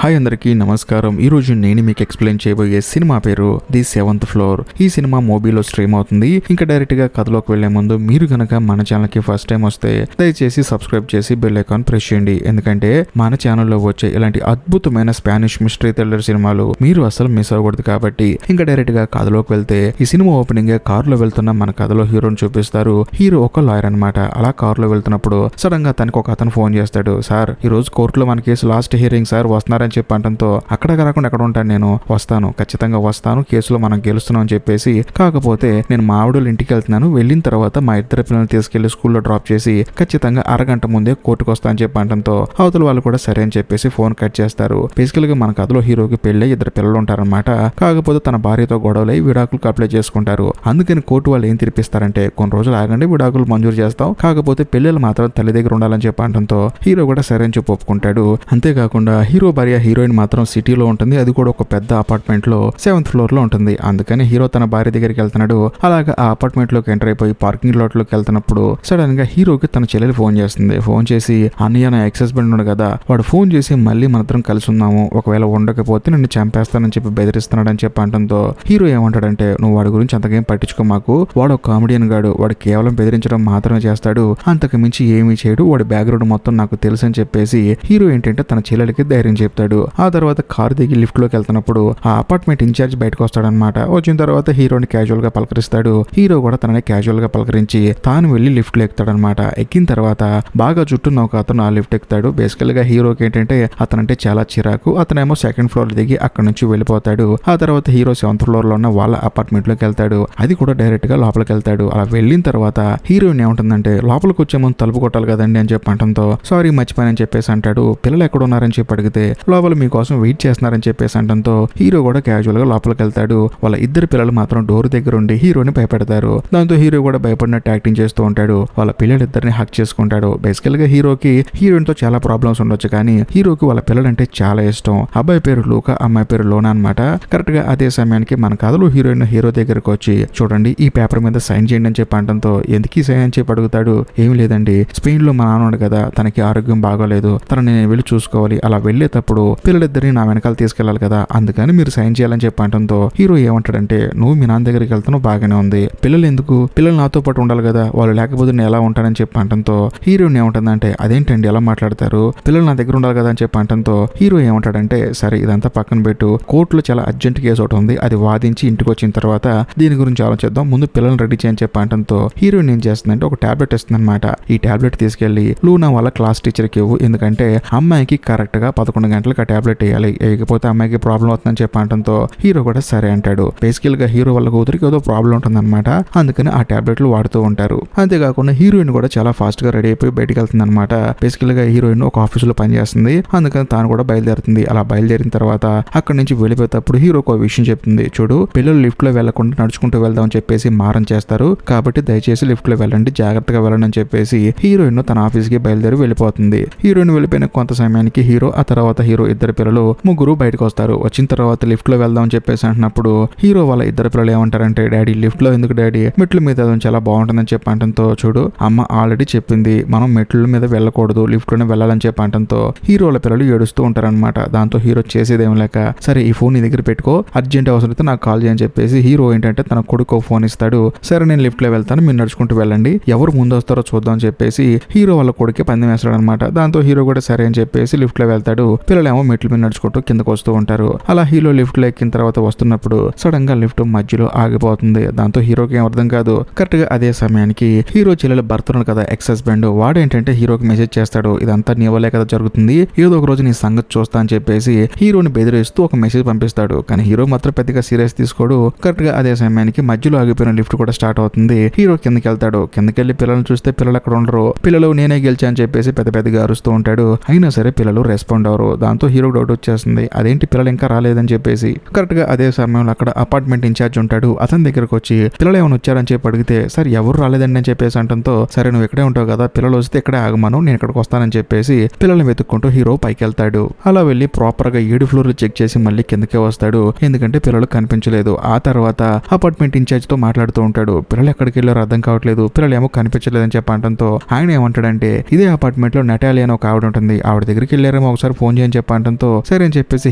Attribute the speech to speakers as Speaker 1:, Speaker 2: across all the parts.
Speaker 1: Hi అందరికీ నమస్కారం. ఈ రోజు నేను మీకు ఎక్స్ప్లెయిన్ చేయబోయే సినిమా పేరు ది సెవెంత్ ఫ్లోర్. ఈ సినిమా మూవీలో స్ట్రీమ్ అవుతుంది. ఇంకా డైరెక్ట్ గా కథలోకి వెళ్లే ముందు మీరు గనక మన ఛానల్ కి ఫస్ట్ టైం వస్తే దయచేసి సబ్స్క్రైబ్ చేసి బెల్ ఐకాన్ ప్రెస్ చేయండి. ఎందుకంటే మన ఛానల్లో వచ్చే ఇలాంటి అద్భుతమైన స్పానిష్ మిస్టరీ థ్రిల్లర్ సినిమాలు మీరు అసలు మిస్ అవ్వకూడదు. కాబట్టి ఇంకా డైరెక్ట్ గా కథలోకి వెళ్తే ఈ సినిమా ఓపెనింగ్ కారులో వెళ్తున్న మన కథలో హీరోని చూపిస్తారు. హీరో ఒక లాయర్ అనమాట. అలా కారులో వెళ్తున్నప్పుడు సడన్ గా తనకు ఒక అతను ఫోన్ చేస్తాడు. సార్, ఈ రోజు కోర్టులో మన కేసు లాస్ట్ హియరింగ్ సార్, వస్తున్నారని చెప్పంటంతో అక్కడ రాకుండా ఎక్కడ ఉంటాను, నేను వస్తాను, ఖచ్చితంగా వస్తాను, కేసులో మనం గెలుస్తున్నాం అని చెప్పేసి, కాకపోతే నేను మా ఆవిడోళ్ళ ఇంటికి వెళ్తున్నాను, వెళ్ళిన తర్వాత మా ఇద్దరు పిల్లల్ని తీసుకెళ్లి స్కూల్లో డ్రాప్ చేసి ఖచ్చితంగా అరగంట ముందే కోర్టుకు వస్తా అని చెప్పంటంతో అవతల వాళ్ళు కూడా సరే అని చెప్పేసి ఫోన్ కట్ చేస్తారు. బేసికల్ గా మన కథలో హీరోకి పెళ్లి ఇద్దరు పిల్లలు ఉంటారనమాట. కాకపోతే తన భార్యతో గొడవలై విడాకులకు అప్లై చేసుకుంటారు. అందుకని కోర్టు వాళ్ళు ఏం తీర్పిస్తారంటే, కొన్ని రోజులు ఆగండి, విడాకులు మంజూరు చేస్తాం, కాకపోతే పిల్లలు మాత్రం తల్లి దగ్గర ఉండాలని చెప్పంటంతో హీరో కూడా సరే అని చెప్పి ఒప్పుకుంటాడు. అంతేకాకుండా హీరో భార్య హీరోయిన్ మాత్రం సిటీలో ఉంటుంది. అది కూడా ఒక పెద్ద అపార్ట్మెంట్ లో 7th ఫ్లోర్ లో ఉంటుంది. అందుకని హీరో తన భార్య దగ్గరికి వెళ్తున్నాడు. అలాగా ఆ అపార్ట్మెంట్ లోకి ఎంటర్ అయిపోయి పార్కింగ్ లాట్ లోకి వెళ్తున్నప్పుడు సడన్ గా హీరోకి తన చెల్లెలు ఫోన్ చేస్తుంది. ఫోన్ చేసి, అన్నయ్య నా ఎక్స్ హస్బెండ్ ఉన్నాడు కదా, వాడు ఫోన్ చేసి మళ్ళీ మనద్దరం కలిసి ఉన్నాము, ఒకవేళ ఉండకపోతే నిన్ను చంపేస్తానని చెప్పి బెదిరిస్తున్నాడు అని చెప్పి అంటంతో హీరో ఏమంటాడంటే, నువ్వు వాడి గురించి అంతకేం పట్టించుకో మాకు, వాడు ఒక కామెడియన్ గాడు, వాడు కేవలం బెదిరించడం మాత్రమే చేస్తాడు, అంతకు మించి ఏమీ చేయడు, వాడి బ్యాక్గ్రౌండ్ మొత్తం నాకు తెలుసు అని చెప్పేసి హీరో ఏంటంటే తన చెల్లెలకి ధైర్యం చెప్తాడు. ఆ తర్వాత కారు దిగి లిఫ్ట్ లోకి వెళ్తున్నప్పుడు ఆ అపార్ట్మెంట్ ఇన్ఛార్జ్ బయటకు వస్తాడనమాట. వచ్చిన తర్వాత హీరోని క్యాజువల్ గా పలకరిస్తాడు. హీరో కూడా తనని క్యాజువల్ గా పలకరించి తాను వెళ్లి లిఫ్ట్ లో ఎక్కుతాడనమాట. ఎక్కిన తర్వాత బాగా చుట్టూ ఒక అతను ఆ లిఫ్ట్ ఎక్కుతాడు. బేసికల్ గా హీరోకి ఏంటంటే అతనంటే చాలా చిరాకు. అతనేమో 2nd ఫ్లోర్ దిగి అక్కడ నుంచి వెళ్ళిపోతాడు. ఆ తర్వాత హీరో 7th ఫ్లోర్ లో ఉన్న వాళ్ళ అపార్ట్మెంట్ లోకి వెళ్తాడు. అది కూడా డైరెక్ట్ గా లోపలికి వెళ్తాడు. అలా వెళ్ళిన తర్వాత హీరోయిన్ ఏముంటుందంటే, లోపలికి వచ్చే ముందు తలుపు కొట్టాలి కదండి అని చెప్పి అంటంతో సారీ మర్చిపోయానని చెప్పేసి అంటాడు. పిల్లలు ఎక్కడ ఉన్నారని చెప్పి అడిగితే, లోపల మీకోసం వెయిట్ చేస్తున్నారని చెప్పేసి అంటంతో హీరో కూడా క్యాజువల్ గా లోపలికి వెళ్తాడు. వాళ్ళ ఇద్దరు పిల్లలు మాత్రం డోర్ దగ్గర ఉండి హీరోని భయపెడతారు. దాంతో హీరో కూడా భయపడినట్టు యాక్టింగ్ చేస్తూ ఉంటాడు. వాళ్ళ పిల్లలిద్దరిని హక్ చేసుకుంటాడు. బేసికల్ గా హీరోకి హీరోయిన్ తో చాలా ప్రాబ్లమ్స్ ఉండొచ్చు, కానీ హీరోకి వాళ్ళ పిల్లలంటే చాలా ఇష్టం. అబ్బాయి పేరు లూకా, అమ్మాయి పేరు లోనా అనమాట. కరెక్ట్ గా అదే సమయానికి మన కథలో హీరోయిన్ హీరో దగ్గరకు వచ్చి, చూడండి ఈ పేపర్ మీద సైన్ చేయండి అని చెప్పి అంటంతో, ఎందుకు ఈ సైన్ అని చెప్పి అడుగుతాడు. ఏమి లేదండి, స్పెయిన్ లో మా నాన్న కదా, తనకి ఆరోగ్యం బాగోలేదు, తనని నేను వెళ్ళి చూసుకోవాలి, అలా వెళ్ళేటప్పుడు పిల్లలిద్దరిని నా వెనకాల తీసుకెళ్లాలి కదా, అందుకని మీరు సైన్ చేయాలని చెప్పి అంటంతో హీరో ఏమంటాడంటే, నువ్వు మీ నాన్న దగ్గరికి వెళ్తున్నావు బాగానే ఉంది, పిల్లలు ఎందుకు, పిల్లలు నాతో పాటు ఉండాలి కదా, వాళ్ళు లేకపోతే నేను ఎలా ఉంటానని చెప్పి అంటంతో హీరోయిన్ ఏమంటుందంటే, అదేంటండి ఎలా మాట్లాడతారు, పిల్లలు నా దగ్గర ఉండాలి కదా అని చెప్పి అంటంతో హీరో ఏమంటాడంటే, సరే ఇదంతా పక్కన పెట్టు, కోర్టులో చాలా అర్జెంట్ కేసు ఒకటి ఉంది, అది వాదించి ఇంటికి వచ్చిన తర్వాత దీని గురించి ఆలోచిద్దాం, ముందు పిల్లల్ని రెడీ చేయని చెప్పి అంటంతో హీరోయిన్ ఏం చేస్తుందంటే ఒక టాబ్లెట్ ఇస్తుంది అనమాట. ఈ టాబ్లెట్ తీసుకెళ్లి లూనా వాళ్ళ క్లాస్ టీచర్కి ఇవ్వు, ఎందుకంటే అమ్మాయికి కరెక్ట్ గా 11 గంటలకు ఆ టాబ్లెట్ వేయాలి, వేయకపోతే అమ్మాయికి ప్రాబ్లం అవుతుందని చెప్పి అంటంతో హీరో కూడా సరే అంటాడు. బేసికల్ గా హీరో వాళ్ళ కూతురికి ఏదో ప్రాబ్లం ఉంటుందన్నమాట. అందుకని ఆ టాబ్లెట్లు వాడుతూ ఉంటారు. అంతేకాకుండా హీరోయిన్ కూడా చాలా ఫాస్ట్ గా రెడీ అయిపోయి బయటకు వెళ్తుంది అనమాట. బేసికల్ గా హీరోయిన్ ఒక ఆఫీస్ లో పనిచేస్తుంది. అందుకని తాను కూడా బయలుదేరుతుంది. అలా బయలుదేరిన తర్వాత అక్కడ నుంచి వెళ్ళిపోయేటప్పుడు హీరోకి ఒక విషయం చెప్తుంది. చూడు, పిల్లలు లిఫ్ట్ లో వెళ్లకుండా నడుచుకుంటూ వెళ్దాం అని చెప్పేసి మారం చేస్తారు, కాబట్టి దయచేసి లిఫ్ట్ లో వెళ్ళండి, జాగ్రత్తగా వెళ్ళండి అని చెప్పేసి హీరోయిన్ తన ఆఫీస్ కి బయలుదేరి వెళ్ళిపోతుంది. హీరోయిన్ వెళ్ళిపోయిన కొంత సమయానికి హీరో, ఆ తర్వాత హీరో ఇద్దరు పిల్లలు ముగ్గురు బయటకు వస్తారు. వచ్చిన తర్వాత లిఫ్ట్ లో వెళ్దాం అని చెప్పేసి అంటున్నప్పుడు హీరో వాళ్ళ ఇద్దరు పిల్లలు ఏమంటారంటే, డాడీ లిఫ్ట్ లో ఎందుకు డాడీ, మెట్ల మీద చాలా బాగుంటుందని చెప్పి అంటంతో, చూడు అమ్మ ఆల్రెడీ చెప్పింది మనం మెట్ల మీద వెళ్ళకూడదు, లిఫ్ట్ లోనే వెళ్ళాలని చెప్పి అంటంతో హీరో వాళ్ళ పిల్లలు ఏడుస్తూ ఉంటారనమాట. దాంతో హీరో చేసేదేం లేక, సరే ఈ ఫోన్ నీ దగ్గర పెట్టుకో, అర్జెంట్ అవసరమైతే నాకు కాల్ చేయని చెప్పేసి హీరో ఏంటంటే తన కొడుకు ఫోన్ ఇస్తాడు. సరే నేను లిఫ్ట్ లో వెళ్తాను, మీరు నడుచుకుంటూ వెళ్ళండి, ఎవరు ముందు వస్తారో చూద్దాం అని చెప్పేసి హీరో వాళ్ళ కొడుకు పందెం వేస్తాడు అనమాట. దాంతో హీరో కూడా సరే అని చెప్పేసి లిఫ్ట్ లో వెళ్తాడు. పిల్లలేమో మెట్ల మీద నడుచుకుంటూ కిందకు వస్తూ ఉంటారు. అలా హీరో లిఫ్ట్ లో ఎక్కిన తర్వాత వస్తున్నప్పుడు సడన్ గా లిఫ్ట్ మధ్యలో ఆగిపోతుంది. దాంతో హీరోకి ఏం అర్థం కాదు. కరెక్ట్ గా అదే సమయానికి హీరో చెల్లెలు భర్త ఉన్నాడు కదా, ఎక్స్ హస్బెండ్, వాడేంటంటే హీరోకి మెసేజ్ చేస్తాడు, ఇదంతా నీ వల్లే కదా జరుగుతుంది, ఏదో ఒక రోజు నీ సంగతి చూస్తా అని చెప్పేసి హీరోని బెదిరిస్తూ ఒక మెసేజ్ పంపిస్తాడు. కానీ హీరో మాత్రం పెద్దగా సీరియస్ తీసుకోడు. కరెక్ట్ గా అదే సమయానికి మధ్యలో ఆగిపోయిన లిఫ్ట్ కూడా స్టార్ట్ అవుతుంది. హీరో కిందకి వెళ్తాడు. కిందకెళ్లి పిల్లల్ని చూస్తే పిల్లలు అక్కడ ఉండరు. పిల్లలు నేనే గెలిచా అని చెప్పేసి పెద్ద పెద్దగా అరుస్తూ ఉంటాడు. అయినా సరే పిల్లలు రెస్పాండ్ అవరు. దాంతో హీరో డౌట్ వచ్చేస్తుంది, అదేంటి పిల్లలు ఇంకా రాలేదని చెప్పేసి. కరెక్ట్ గా అదే సమయంలో అక్కడ అపార్ట్మెంట్ ఇన్ఛార్జ్ ఉంటాడు. అతని దగ్గరకు వచ్చి పిల్లలు ఏమైనా వచ్చారని చెప్పి అడిగితే, సార్ ఎవరు రాలేదండి అని చెప్పేసి అంటంతో, సరే నువ్వు ఇక్కడే ఉంటావు కదా, పిల్లలు వస్తే ఇక్కడే ఆగమను, నేను ఇక్కడికి వస్తానని చెప్పేసి పిల్లల్ని వెతుక్కుంటూ హీరో పైకి వెళ్తాడు. అలా వెళ్ళి ప్రాపర్ గా 7 ఫ్లోర్లు చెక్ చేసి మళ్ళీ కిందకే వస్తాడు, ఎందుకంటే పిల్లలు కనిపించలేదు. ఆ తర్వాత అపార్ట్మెంట్ ఇన్ఛార్జ్ తో మాట్లాడుతూ ఉంటాడు. పిల్లలు ఎక్కడికి వెళ్ళారో అర్థం కావట్లేదు, పిల్లలు ఏమో కనిపించలేదని చెప్పంటంతో ఆయన ఏమంటాడంటే, ఇదే అపార్ట్మెంట్ లో నటాలియా అని ఒక ఆవిడ ఉంటుంది, ఆవిడ దగ్గరికి వెళ్ళారేమో ఒకసారి ఫోన్ చేయని చెప్పి చెప్పడంతో సరే అని చెప్పేసి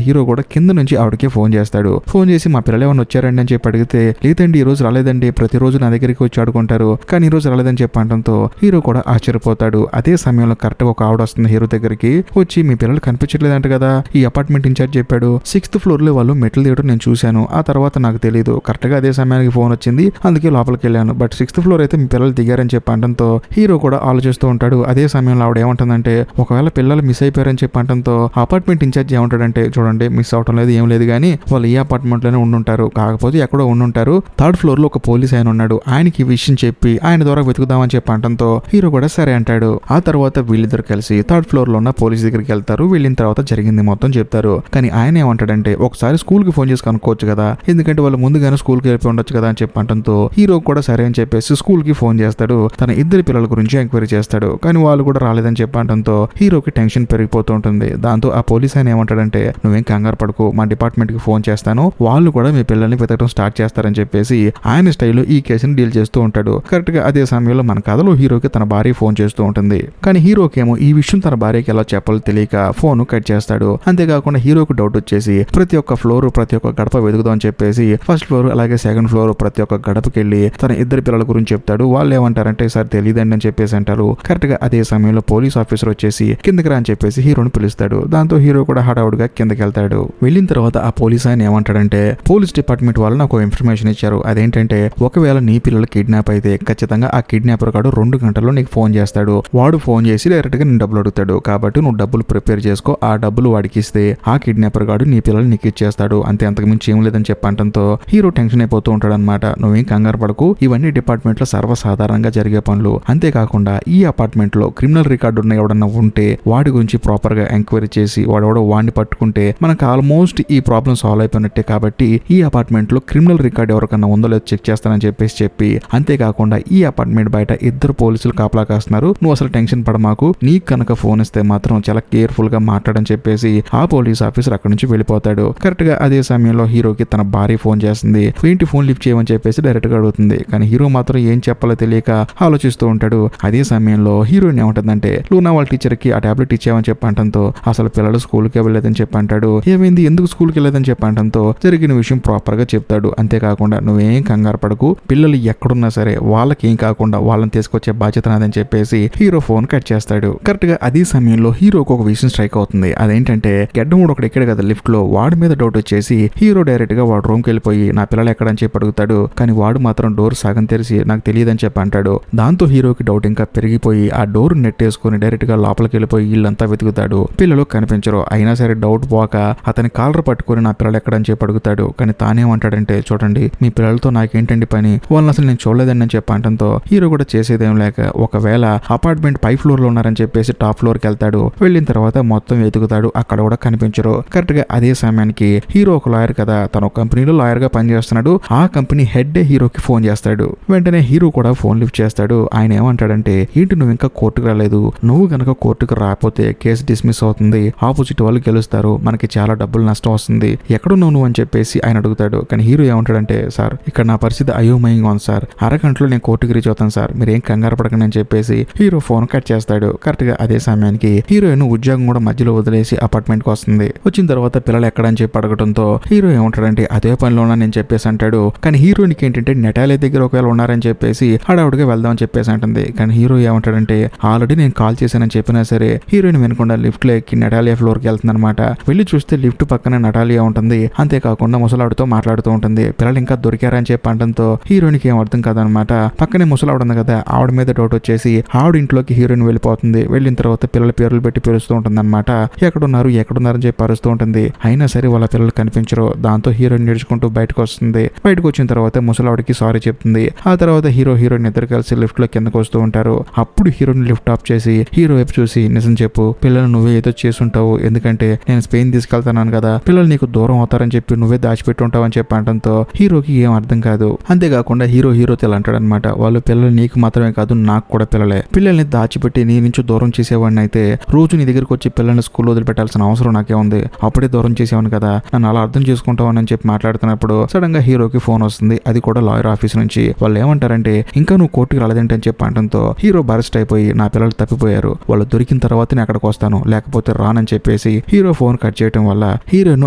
Speaker 1: హీరో కూడా కింద నుంచి ఆవిడకి ఫోన్ చేస్తాడు. ఫోన్ చేసి మా పిల్లలు ఏమైనా వచ్చారండి అని చెప్పి అడిగితే లేదండి ఈ రోజు రాలేదండి, ప్రతిరోజు నా దగ్గరికి వచ్చి ఆడుకుంటారు కానీ ఈ రోజు రాలేదని చెప్పడంతో హీరో కూడా ఆశ్చర్యపోతాడు. అదే సమయంలో కరెక్ట్ ఒక ఆవిడ వస్తుంది హీరో దగ్గరికి. వచ్చి మీ పిల్లలు కనిపించట్లేదంట కదా, ఈ అపార్ట్మెంట్ ఇన్ఛార్జ్ చెప్పాడు 6th ఫ్లోర్ లో వాళ్ళు మెట్లు తీయడం నేను చూశాను, ఆ తర్వాత నాకు తెలియదు, కరెక్ట్ గా అదే సమయానికి ఫోన్ వచ్చింది అందుకే లోపలికి వెళ్ళాను, బట్ 6th ఫ్లోర్ అయితే మీ పిల్లలు దిగారని చెప్పడంతో హీరో కూడా ఆలోచిస్తూ ఉంటాడు. అదే సమయంలో ఆవిడ ఏమంటుందంటే ఒకవేళ పిల్లలు మిస్ అయిపోయారని చెప్పడంతో అపార్ట్మెంట్ ఇన్ఛార్జ్ ఏమంటాడంటే చూడండి మిస్ అవటం లేదు ఏం లేదు కానీ వాళ్ళు ఈ అపార్ట్మెంట్ లోనే ఉండుంటారు, కాకపోతే ఎక్కడో ఉండుంటారు, 3rd ఫ్లోర్ లో ఒక పోలీస్ ఆయన ఉన్నాడు, ఆయనకి ఈ విషయం చెప్పి ఆయన ద్వారా వెతుకుదామని చెప్పడంతో హీరో కూడా సరే అంటాడు. ఆ తర్వాత వీళ్ళిద్దరు కలిసి 3rd ఫ్లోర్ లో ఉన్న పోలీస్ దగ్గరికి వెళ్తారు. వెళ్ళిన తర్వాత జరిగింది మొత్తం చెప్తారు. కానీ ఆయన ఏమంటాడంటే ఒకసారి స్కూల్ కి ఫోన్ చేసి కనుక్కోవచ్చు కదా, ఎందుకంటే వాళ్ళు ముందుగానే స్కూల్ కి వెళ్ళి ఉండొచ్చు కదా అని చెప్పడంతో హీరో కూడా సరే అని చెప్పేసి స్కూల్ కి ఫోన్ చేస్తాడు. తన ఇద్దరు పిల్లల గురించి ఎంక్వైరీ చేస్తాడు. కానీ వాళ్ళు కూడా రాలేదని చెప్పడంతో హీరోకి టెన్షన్ పెరిగిపోతూ ఉంటుంది. దాంతో ఆ పోలీస్ ఆయన ఏమంటాడంటే నువ్వేం కంగారు పడుకో, మా డిపార్ట్మెంట్ కి ఫోన్ చేస్తాను, వాళ్ళు కూడా మీ పిల్లల్ని వెతకడం స్టార్ట్ చేస్తారని చెప్పేసి ఆయన స్టైల్లో ఈ కేసుని డీల్ చేస్తూ ఉంటాడు. కరెక్ట్ గా అదే సమయంలో మన కథలో హీరోకి తన భార్య ఫోన్ చేస్తూ ఉంటుంది. కానీ హీరోకి ఏమో ఈ విషయం తన భార్యకి ఎలా చెప్పాలో తెలియక ఫోన్ కట్ చేస్తాడు. అంతేకాకుండా హీరోకి డౌట్ వచ్చేసి ప్రతి ఒక్క ఫ్లోర్ ప్రతి ఒక్క గడప వెతుకుదాం అని చెప్పేసి 1st ఫ్లోర్ అలాగే 2nd ఫ్లోర్ ప్రతి ఒక్క గడపకి వెళ్ళి తన ఇద్దరు పిల్లల గురించి చెప్తాడు. వాళ్ళు ఏమంటారంటే సార్ తెలియదండి అని చెప్పేసి అంటారు. కరెక్ట్ గా అదే సమయంలో పోలీస్ ఆఫీసర్ వచ్చేసి కిందకి రా అని చెప్పేసి హీరోని పిలుస్తాడు. దాంతో హీరో కూడా హడావుడిగా కిందకి వెళ్తాడు. వెళ్ళిన తర్వాత ఆ పోలీస్ ఆయన ఏమంటాడంటే పోలీస్ డిపార్ట్మెంట్ వాళ్ళు నాకు ఇన్ఫర్మేషన్ ఇచ్చారు, అదేంటంటే ఒకవేళ నీ పిల్లలు కిడ్నాప్ అయితే ఖచ్చితంగా ఆ కిడ్నాపర్ గాడు 2 గంటల్లో నీకు ఫోన్ చేస్తాడు, వాడు ఫోన్ చేసి డైరెక్ట్ గా నేను డబ్బులు అడుగుతాడు, కాబట్టి నువ్వు డబ్బులు ప్రిపేర్ చేసుకో, ఆ డబ్బులు వాడికి ఇస్తే ఆ కిడ్నాపర్ గాడు నీ పిల్లలు నీకు ఇచ్చేస్తాడు, అంతే అంతకు మించి ఏం లేదని చెప్పడంతో హీరో టెన్షన్ అయిపోతూ ఉంటాడు అనమాట. నువ్వేం కంగారు పడకు, ఇవన్నీ డిపార్ట్మెంట్ లో సర్వసాధారణంగా జరిగే పనులు, అంతేకాకుండా ఈ అపార్ట్మెంట్ లో క్రిమినల్ రికార్డు ఉన్న ఎవడన్నా ఉంటే వాడి గురించి ప్రాపర్ గా ఎంక్వైరీ చేసి వాడిని పట్టుకుంటే మనకు ఆల్మోస్ట్ ఈ ప్రాబ్లం సాల్వ్ అయిపోయినట్టే, కాబట్టి ఈ అపార్ట్మెంట్ లో క్రిమినల్ రికార్డ్ ఎవరికన్నా ఉందో లేదో చెక్ చేస్తానని చెప్పి అంతేకాకుండా ఈ అపార్ట్మెంట్ బయట 2 పోలీసులు కాపలా కాస్తున్నారు, నువ్వు అసలు టెన్షన్ పడమాకు, నీకు కనుక ఫోన్ ఇస్తే మాత్రం చాలా కేర్ఫుల్ గా మాట్లాడని చెప్పేసి ఆ పోలీస్ ఆఫీసర్ అక్కడి నుంచి వెళ్ళిపోతాడు. కరెక్ట్ గా అదే సమయంలో హీరోకి తన భార్య ఫోన్ చేస్తుంది. ఏంటి ఫోన్ లిఫ్ట్ చేయమని చెప్పేసి డైరెక్ట్ గా అడుగుతుంది. కానీ హీరో మాత్రం ఏం చెప్పాలో తెలియక ఆలోచిస్తూ ఉంటాడు. అదే సమయంలో హీరోయిన్ ఏమంటుందంటే లూనా వాళ్ళ టీచర్ కి ఆ టాబ్లెట్ ఇచ్చామని చెప్పంటంతో అసలు పిల్లలు స్కూల్ కి వెళ్ళలేదని చెప్పంటాడు. ఏమైంది ఎందుకు స్కూల్ కి వెళ్ళలేదని చెప్పంటంతో జరిగిన విషయం ప్రాపర్ గా చెప్తాడు. అంతేకాకుండా నువ్వేం కంగారు పడకు, పిల్లలు ఎక్కడున్నా సరే వాళ్ళకి ఏం కాకుండా వాళ్ళని తీసుకొచ్చే బాధ్యత నాదని చెప్పేసి హీరో ఫోన్ కట్ చేస్తాడు. కరెక్ట్ గా అదే సమయంలో హీరోకి ఒక విషయం స్ట్రైక్ అవుతుంది. అదేంటంటే గడ్డముడు ఒకటి ఎక్కడ కదా లిఫ్ట్ లో, వాడి మీద డౌట్ వచ్చేసి హీరో డైరెక్ట్ గా వాడు రూమ్ కి వెళ్ళిపోయి నా పిల్లలు ఎక్కడని చెప్పి అడుగుతాడు. కానీ వాడు మాత్రం డోర్ సగం తెరిచి నాకు తెలియదని చెప్పి అంటాడు. దాంతో హీరోకి డౌట్ ఇంకా పెరిగిపోయి ఆ డోర్ నెట్టేసుకుని డైరెక్ట్ గా లోపలికి వెళ్ళిపోయి ఇల్లంతా వెతుకుతాడు. పిల్లలు కనిపించరు. అయినా సరే డౌట్ పోక అతని కాలర్ పట్టుకుని నా పిల్లలు ఎక్కడని చెప్పి అడుగుతాడు. కానీ తానేమంటాడంటే చూడండి మీ పిల్లలతో నాకేంటండి పని, వాళ్ళని అసలు నేను చూడలేదని అని చెప్పి అంటంతో హీరో కూడా చేసేదేం లేక ఒకవేళ అపార్ట్మెంట్ 5th ఫ్లోర్ లో ఉన్నారని చెప్పేసి టాప్ ఫ్లోర్ కి వెళ్తాడు. వెళ్ళిన తర్వాత మొత్తం వెతుకుతాడు, అక్కడ కూడా కనిపించరు. కరెక్ట్ గా అదే సమయానికి హీరో ఒక లాయర్ కదా, తన కంపెనీలో లాయర్ గా పనిచేస్తున్నాడు. ఆ కంపెనీ హెడ్ హీరోకి ఫోన్ చేస్తాడు. వెంటనే హీరో కూడా ఫోన్ లిఫ్ట్ చేస్తాడు. ఆయన ఏమంటాడంటే ఏంటి నువ్వు ఇంకా కోర్టుకు రాలేదు, నువ్వు గనక కోర్టుకు రాకపోతే కేసు డిస్మిస్ అవుతుంది, ఆపోజిట్ వాళ్ళు గెలుస్తారు, మనకి చాలా డబ్బులు నష్టం వస్తుంది, ఎక్కడున్నావు నువ్వు అని చెప్పేసి ఆయన అడుగుతాడు. కానీ హీరో ఏమంటాడంటే సార్ ఇక్కడ నా పరిస్థితి అయోమయంగా ఉంది సార్, అరగంటలో నేను కోర్టుకి రీచ్ అవుతాను సార్, మీరు ఏం కంగారు పడకండి అని చెప్పేసి హీరో ఫోన్ కట్ చేస్తాడు. కరెక్ట్ గా అదే సమయానికి హీరోయిన్ ఉద్యోగం కూడా మధ్యలో వదిలేసి అపార్ట్మెంట్ కి వస్తుంది. వచ్చిన తర్వాత పిల్లలు ఎక్కడని చెప్పి అడగడంతో హీరో ఏమంటాడంటే అదే పనిలో ఉన్నా నేను చెప్పేసి అంటాడు. కానీ హీరోయిన్కి ఏంటంటే నెటాలే దగ్గర ఒకవేళ ఉన్నారని చెప్పేసి హడావుడిగా వెళ్దామని చెప్పేసి అంటుంది. కానీ హీరో ఏమంటాడంటే ఆల్రెడీ నేను కాల్ చేశానని చెప్పినా సరే హీరోయిన్ వినకుండా లిఫ్ట్ లో ఎక్కి నటాలియా ఫ్లోర్ కి వెళ్తుంది అనమాట. వెళ్ళి చూస్తే లిఫ్ట్ పక్కన నటాలియా ఉంటుంది. అంతేకాకుండా ముసలాడితో మాట్లాడుతూ ఉంటుంది. పిల్లలు ఇంకా దొరికారా అని చెప్పి అంటంతో హీరోయిన్కి ఏం అర్థం కాదనమాట. పక్కనే ముసలావిడ ఉంది కదా, ఆవిడ మీద డౌట్ వచ్చేసి ఆవిడ ఇంట్లోకి హీరోయిన్ వెళ్ళిపోతుంది. వెళ్ళిన తర్వాత పిల్లల పేర్లు పెట్టి పిలుస్తూ ఉంటుంది అనమాట. ఎక్కడున్నారు అని చెప్పి అరుస్తూ ఉంటుంది. అయినా సరే వాళ్ళ పిల్లలు కనిపించరు. దాంతో హీరోయిన్ నడుచుకుంటూ బయటకు వస్తుంది. బయటకు వచ్చిన తర్వాత ముసలావిడికి సారీ చెప్తుంది. ఆ తర్వాత హీరోయిన్ ఇద్దరు కలిసి లిఫ్ట్ లో కిందకు వస్తూ ఉంటారు. అప్పుడు హీరోయిన్ లిఫ్ట్ ఆఫ్ చేసి హీరో వైపు చూసి నిజం చెప్పు, పిల్లలు నువ్వే ఏదో చేసుంటావు, ఎందుకంటే నేను స్పెయిన్ తీసుకెళ్తాను కదా, పిల్లలు నీకు దూరం అవుతారని చెప్పి నువ్వే దాచిపెట్టి ఉంటావు అని చెప్పి అంటంతో హీరోకి ఏం అర్థం కాదు. అంతేకాకుండా హీరో తెలు అంటాడనమాట, వాళ్ళు పిల్లలు నీకు మాత్రమే కాదు నాకు కూడా పిల్లలే, పిల్లల్ని దాచిపెట్టి నీ నుంచి దూరం చేసేవాడిని అయితే రోజు నీ దగ్గరికి వచ్చి పిల్లల్ని స్కూల్లో వదిలిపెట్టాల్సిన అవసరం నాకే ఉంది, అప్పుడే దూరం చేసేవాను కదా, నన్ను అలా అర్థం చేసుకుంటావని చెప్పి మాట్లాడుతున్నప్పుడు సడన్ గా హీరోకి ఫోన్ వస్తుంది. అది కూడా లాయర్ ఆఫీస్ నుంచి. వాళ్ళు ఏమంటారంటే ఇంకా నువ్వు కోర్టుకి రాలేదంటే అని చెప్పి అంటంతో హీరో బరెస్ట్ అయిపోయి నా పిల్లలు తప్పిపోయారు, వాళ్ళు దొరికిన తర్వాత నేను అక్కడికి వస్తాను, లేకపోతే రానని చెప్పేసి చెప్పేసి హీరో ఫోన్ కట్ చేయడం వల్ల హీరోయిన్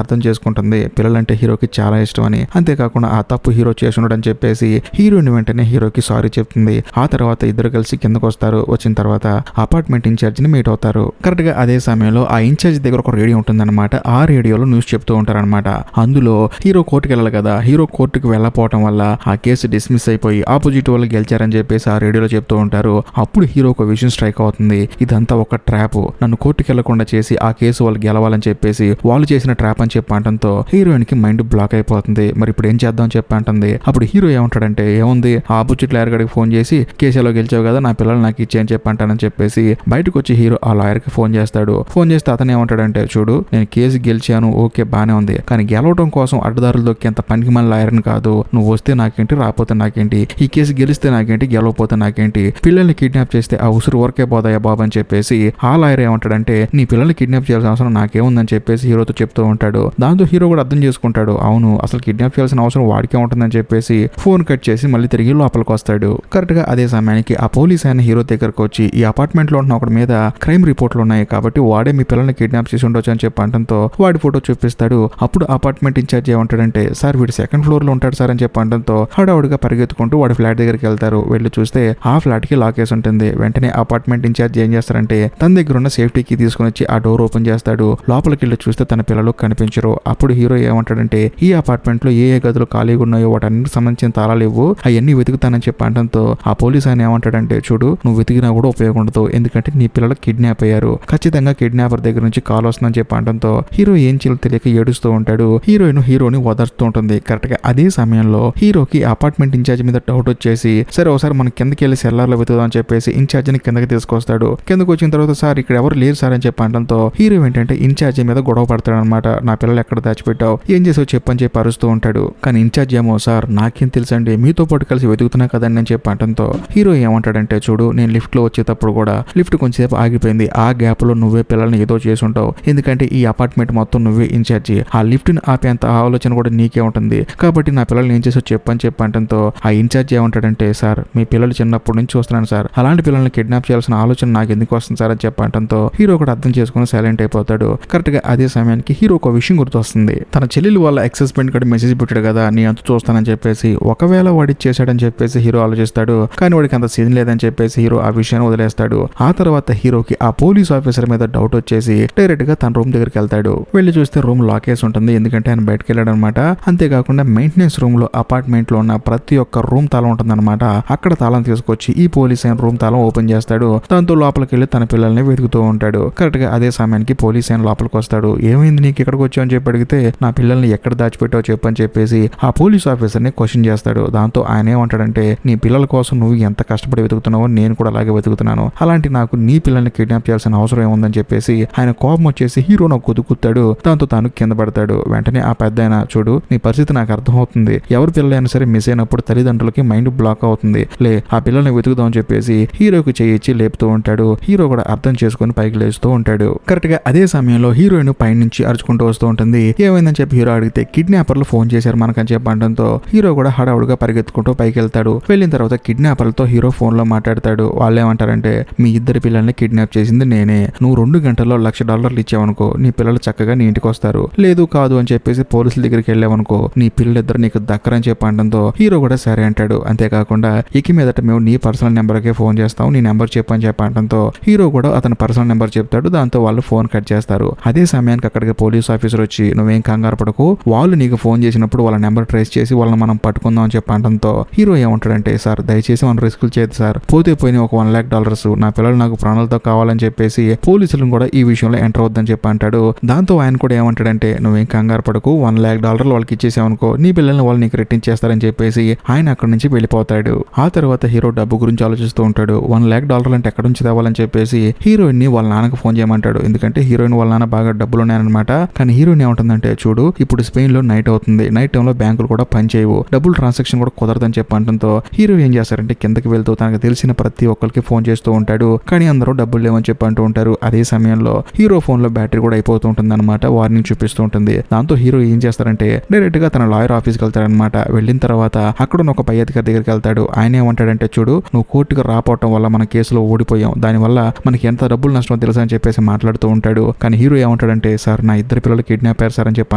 Speaker 1: అర్థం చేసుకుంటుంది పిల్లలంటే హీరోకి చాలా ఇష్టం అని. అంతేకాకుండా ఆ తప్పు హీరో చేసున్నాడని చెప్పేసి హీరోయిన్ వెంటనే హీరోకి సారీ చెప్తుంది. ఆ తర్వాత ఇద్దరు కలిసి కిందకు వస్తారు. వచ్చిన తర్వాత అపార్ట్మెంట్ ఇన్ఛార్జ్ ని మీట్ అవుతారు. కరెక్ట్ గా అదే సమయంలో ఆ ఇన్ఛార్జ్ దగ్గర ఒక రేడియో ఉంటుందన్నమాట. ఆ రేడియోలో న్యూస్ చెప్తూ ఉంటారనమాట. అందులో హీరో కోర్టుకి వెళ్ళాలి కదా, హీరో కోర్టుకి వెళ్ళకపోవడం వల్ల ఆ కేసు డిస్మిస్ అయిపోయి ఆపోజిట్ వాళ్ళు గెలిచారని చెప్పేసి ఆ రేడియోలో చెప్తూ ఉంటారు. అప్పుడు హీరో ఒక విషయం స్ట్రైక్ అవుతుంది. ఇదంతా ఒక ట్రాప్, నన్ను కోర్టుకి వెళ్లకుండా చేసి ఆ కేసు వాళ్ళు గెలవాలని చెప్పేసి వాళ్ళు చేసిన ట్రాప్ అని చెప్పి అంటంతో హీరోయిన్ కి మైండ్ బ్లాక్ అయిపోతుంది. మరి ఇప్పుడు ఏం చేద్దాం చెప్పి అంటుంది. అప్పుడు హీరో ఏమంటాడంటే ఏముంది ఆపోజిట్ లాయర్ గడికి ఫోన్ చేసి కేసులో గెలిచావు కదా నా పిల్లలు నాకు ఇచ్చేయని చెప్పి అంటానని చెప్పేసి బయటకు వచ్చి హీరో ఆ లాయర్ కి ఫోన్ చేస్తాడు. ఫోన్ చేస్తే అతను ఏమంటాడంటే చూడు నేను కేసు గెలిచాను ఓకే బానే ఉంది, కానీ గెలవడం కోసం అడ్డదారులు దొక్కేంత పనికి మన లాయర్ని కాదు. నువ్వు వస్తే నాకేంటి రాకపోతే నాకేంటి, ఈ కేసు గెలిస్తే నాకేంటి గెలవపోతే నాకేంటి, పిల్లల్ని కిడ్నాప్ చేస్తే ఆ ఉసురు వరకే పోదాయా బాబు అని చెప్పేసి ఆ లాయర్ ఏమంటాడంటే నీ పిల్లల్ని కిడ్నాప్ చేయాల్సిన అవసరం నాకేముందని చెప్పేసి హీరోతో చెప్తూ ఉంటాడు. దాంతో హీరో కూడా అర్థం చేసుకుంటాడు అవును అసలు కిడ్నాప్ చేయాల్సిన అవసరం వాడికే ఉంటుందని చెప్పేసి ఫోన్ కట్ చేసి మళ్ళీ తిరిగి లోపలికి వస్తాడు. కరెక్ట్ గా అదే సమయానికి ఆ పోలీస్ ఆయన హీరో దగ్గరకు వచ్చి ఈ అపార్ట్మెంట్ లో ఉన్న ఒకటి మీద క్రైమ్ రిపోర్ట్లు ఉన్నాయి కాబట్టి వాడే మీ పిల్లల్ని కిడ్నాప్ చేసి ఉండొచ్చు అని చెప్పి అంటంతో వాడి ఫోటో చూపిస్తాడు. అప్పుడు అపార్ట్మెంట్ ఇన్ఛార్జ్ ఏమంటాడంటే సార్ వీడు సెకండ్ ఫ్లోర్ లో ఉంటాడు సార్ అని చెప్పి అంటంతో హడావుడిగా పరిగెత్తుకుంటూ వాడి ఫ్లాట్ దగ్గరికి వెళ్తారు. వెళ్ళి చూస్తే ఆ ఫ్లాట్ కి లాక్ వేసి ఉంటుంది. వెంటనే అపార్ట్మెంట్ ఇన్ఛార్జ్ ఏం చేస్తారంటే తన దగ్గర ఉన్న సేఫ్టీ కీ తీసుకుని వచ్చి ఆ డోర్ ఓపెన్ చేస్తాడు. లోపలికి వెళ్ళి చూస్తే తన పిల్లలు కనిపించరు. అప్పుడు హీరో ఏమంటాడంటే ఈ అపార్ట్మెంట్ లో ఏ గదులు ఖాళీగా ఉన్నాయో వాటన్నిటికి సంబంధించిన తాళాలు ఇవ్వు, అవన్నీ వెతుకుతానని చెప్పి అంటంతో ఆ పోలీస్ ఆయన ఏమంటాడంటే చూడు నువ్వు వెతికినా కూడా ఉపయోగం ఉండదు, ఎందుకంటే నీ పిల్లలు కిడ్నాప్ అయ్యారు, ఖచ్చితంగా కిడ్నాపర్ దగ్గర నుంచి కాల్ వస్తుందని చెప్పి అంటంతో హీరో ఏం చేయాలో తెలియక ఏడుస్తూ ఉంటాడు. హీరోని ఓదార్స్తూ ఉంటుంది. కరెక్ట్ గా అదే సమయంలో హీరోకి అపార్ట్మెంట్ ఇన్ఛార్జ్ మీద డౌట్ వచ్చేసి సరే ఒకసారి మనం కిందకి వెళ్ళి సెల్లార్ లో వెతుకుదాం అని చెప్పేసి ఇన్ఛార్జ్ ని కిందకి తీసుకొస్తాడు. కిందకు వచ్చిన తర్వాత సార్ ఇక్కడ ఎవరు లేరు సార్ అని చెప్పి అంటంతో హీరో ఏంటంటే ఇన్ఛార్జ్ మీద గొడవ పడతాడు అనమాట. నా పిల్లలు ఎక్కడ దాచిపెట్టావు, ఏం చేసావు చెప్పని చెప్పి అరుస్తూ ఉంటాడు. కానీ ఇన్ఛార్జ్ ఏమో సార్ నాకేం తెలుసండి మీతో పాటు కలిసి వెతుకుతున్నా కదండి అని చెప్పి అంటంతో హీరో ఏమంటాడంటే చూడు నేను లిఫ్ట్ లో వచ్చేటప్పుడు కూడా లిఫ్ట్ కొంచెంసేపు ఆగిపోయింది, ఆ గ్యాప్ లో నువ్వే పిల్లల్ని ఏదో చేసి ఉంటావు, ఎందుకంటే ఈ అపార్ట్మెంట్ మొత్తం నువ్వే ఇన్ఛార్జి, ఆ లిఫ్ట్ ని ఆపేంత ఆలోచన కూడా నీకే ఉంటుంది, కాబట్టి నా పిల్లల్ని ఏం చేసావు చెప్పని చెప్పి అంటంతో ఆ ఇన్ఛార్జ్ ఏమంటాడంటే సార్ మీ పిల్లలు చిన్నప్పటి నుంచి చూస్తున్నాను సార్, అలాంటి పిల్లల్ని కిడ్నాప్ చేయాల్సిన ఆలోచన నాకు ఎందుకు వస్తుంది సార్ అని చెప్పి అంటంతో హీరో కూడా అర్థం చేసుకుని సైలెంట్ అయిపోతాడు. కరెక్ట్ గా అదే సమయానికి హీరో ఒక విషయం గుర్తొస్తుంది. తన చెల్లెలు వాళ్ళ ఎక్స్ హస్బెండ్ కూడా మెసేజ్ పెట్టాడు కదా నీ అంత చూస్తానని చెప్పేసి, ఒకవేళ వాడి చేశాడని చెప్పేసి హీరో ఆలోచిస్తాడు. కానీ వాడికి అంత సీన్ లేదని చెప్పేసి హీరో ఆ విషయాన్ని వదిలేస్తాడు. ఆ తర్వాత హీరోకి ఆ పోలీస్ ఆఫీసర్ మీద డౌట్ వచ్చేసి డైరెక్ట్ గా తన రూమ్ దగ్గరికి వెళ్తాడు. వెళ్ళి చూస్తే రూమ్ లాక్ వేసి ఉంటుంది, ఎందుకంటే ఆయన బయటకు వెళ్ళాడు అనమాట. అంతేకాకుండా మెయింటెనెన్స్ రూమ్ లో అపార్ట్మెంట్ లో ఉన్న ప్రతి ఒక్క రూమ్ తాళం ఉంటుందన్నమాట. అక్కడ తాళం తీసుకొచ్చి ఈ పోలీస్ ఆయన రూమ్ తాళం ఓపెన్ చేస్తాడు. దాంతో లోపలికి వెళ్ళి తన పిల్లల్ని వెతుకుతూ ఉంటాడు. కరెక్ట్ గా అదే సమయానికి పోలీస్ ఆయన లోపలికి వస్తాడు. ఏమైంది నీకు ఇక్కడికి వచ్చావు అని చెప్పి అడిగితే నా పిల్లల్ని ఎక్కడ దాచిపెట్టావు చెప్పని చెప్పేసి ఆ పోలీస్ ఆఫీసర్ ని క్వశ్చన్ చేస్తాడు. దాంతో ఆయన ఏమంటాడంటే నీ పిల్లల కోసం నువ్వు ఎంత కష్టపడి వెతుకుతున్నావో నేను కూడా అలాగే వెతుకుతున్నాను, అలాంటి నాకు నీ పిల్లల్ని కిడ్నాప్ చేయాల్సిన అవసరం ఏముందని చెప్పేసి ఆయన కోపం వచ్చేసి హీరో నాకు కుదుకుతాడు. దాంతో తాను కింద పడతాడు. వెంటనే ఆ పెద్ద ఆయన చూడు నీ పరిస్థితి నాకు అర్థమవుతుంది, ఎవరి పిల్లలైనా సరే మిస్ అయినప్పుడు తల్లిదండ్రులకి మైండ్ బ్లాక్ అవుతుంది, లే ఆ పిల్లల్ని వెతుకుదాం అని చెప్పేసి హీరోకి చేయించి లేపుతూ ఉంటాడు. హీరో కూడా అర్థం చేసుకుని పైకి లేస్తూ ఉంటాడు. కరెక్ట్ గా అదే సమయంలో హీరోయిన్ పైనుంచి అరుచుకుంటూ వస్తూ ఉంటుంది. ఏమైందని చెప్పి హీరో అడిగితే కిడ్నాపర్లు ఫోన్ చేశారు మనకని చెప్పి అనడంతో హీరో కూడా హడావుడిగా పరిగెత్తుకుంటూ పైకి వెళ్తాడు. వెళ్ళిన తర్వాత కిడ్నాపర్లతో హీరో ఫోన్ లో మాట్లాడతాడు. వాళ్ళు ఏమంటారంటే మీ ఇద్దరు పిల్లల్ని కిడ్నాప్ చేసింది నేనే, నువ్వు 2 గంటల్లో $1,00,000 ఇచ్చావనుకో నీ పిల్లలు చక్కగా నీ ఇంటికి వస్తారు, లేదు కాదు అని చెప్పేసి పోలీసుల దగ్గరికి వెళ్ళావనుకో నీ పిల్లలిద్దరు నీకు దక్కరని చెప్పి అనడంతో హీరో కూడా సరే అంటాడు. అంతేకాకుండా ఇక మీదట మేము నీ పర్సనల్ నెంబర్కే ఫోన్ చేస్తాం, నీ నెంబర్ చెప్పని చెప్పి అనడంతో హీరో కూడా అతని పర్సనల్ నెంబర్ చెప్తాడు. దాంతో వాళ్ళు ఫోన్ కట్ చేస్తారు. అదే సమయానికి అక్కడికి పోలీస్ ఆఫీసర్ వచ్చి నువ్వేం కంగారు పడకు, వాళ్ళు నీకు ఫోన్ చేసినప్పుడు వాళ్ళ నెంబర్ ట్రేస్ చేసి వాళ్ళని మనం పట్టుకుందాం అని చెప్పి అనడంతో హీరో ఏమంటాడంటే సార్ దయచేసి మనం రిస్కులు చేయదు సార్, పోతే పోయిన ఒక $1,00,000 నా పిల్లలు నాకు ప్రాణాలతో కావాలని చెప్పేసి పోలీసులను కూడా ఈ విషయంలో ఎంటర్ అవుద్దని చెప్పి అంటాడు. దాంతో ఆయన కూడా ఏమంటాడంటే నువ్వేం కంగారు పడకు, $1,00,000 వాళ్ళకి ఇచ్చేసావనుకో నీ పిల్లల్ని వాళ్ళు నీకు రిటర్న్ చేస్తారని చెప్పేసి ఆయన అక్కడి నుంచి వెళ్ళిపోతాడు. ఆ తర్వాత హీరో డబ్బు గురించి ఆలోచిస్తూ ఉంటాడు. $1,00,000 అంటే ఎక్కడి నుంచి తేవాలని చెప్పేసి హీరోయిన్ ని వాళ్ళ నాన్నకు ఫోన్ చేయమంటాడు. ఎందుకంటే హీరోయిన్ వాళ్ళ నాన్న బాగా డబ్బులు ఉన్నాయన్నమాట. కానీ హీరోయిన్ ఏమంటుందంటే చూడు ఇప్పుడు స్పెయిన్ లో నైట్ అవుతుంది, నైట్ టైంలో బ్యాంకులు కూడా పనిచేయవు, డబ్బులు ట్రాన్సాక్షన్ కూడా కుదరదని చెప్పి అంటంతో హీరో ఏం చేస్తారంటే కిందకి వెళ్తూ తనకు తెలిసిన ప్రతి ఒక్కరికి ఫోన్ చేస్తూ ఉంటాడు. కానీ అందరూ డబ్బులు లేవని చెప్పి అంటూ ఉంటారు. అదే సమయంలో హీరో ఫోన్ లో బ్యాటరీ కూడా అయిపోతూ ఉంటుంది అనమాట, వార్నింగ్ చూపిస్తూ ఉంటుంది. దాంతో హీరో ఏం చేస్తారంటే డైరెక్ట్ గా తన లాయర్ ఆఫీస్కి వెళ్తాడనమాట. వెళ్ళిన తర్వాత అక్కడ ఒక పై అధికారి దగ్గరికి వెళ్తాడు. ఆయన ఏమంటాడంటే చూడు నువ్వు కోర్టుకు రాపోవటం వల్ల మన కేసులో ఓడిపోయాం, దానివల్ల మనకి ఎంత డబ్బులు నష్టం తెలుసా అని చెప్పేసి మాట్లాడుతూ ఉంటాడు. కానీ హీరో ఏమంటాడంటే సార్ నా ఇద్దరు పిల్లలు కిడ్నాప్ అయ్యారు సార్ అని చెప్పి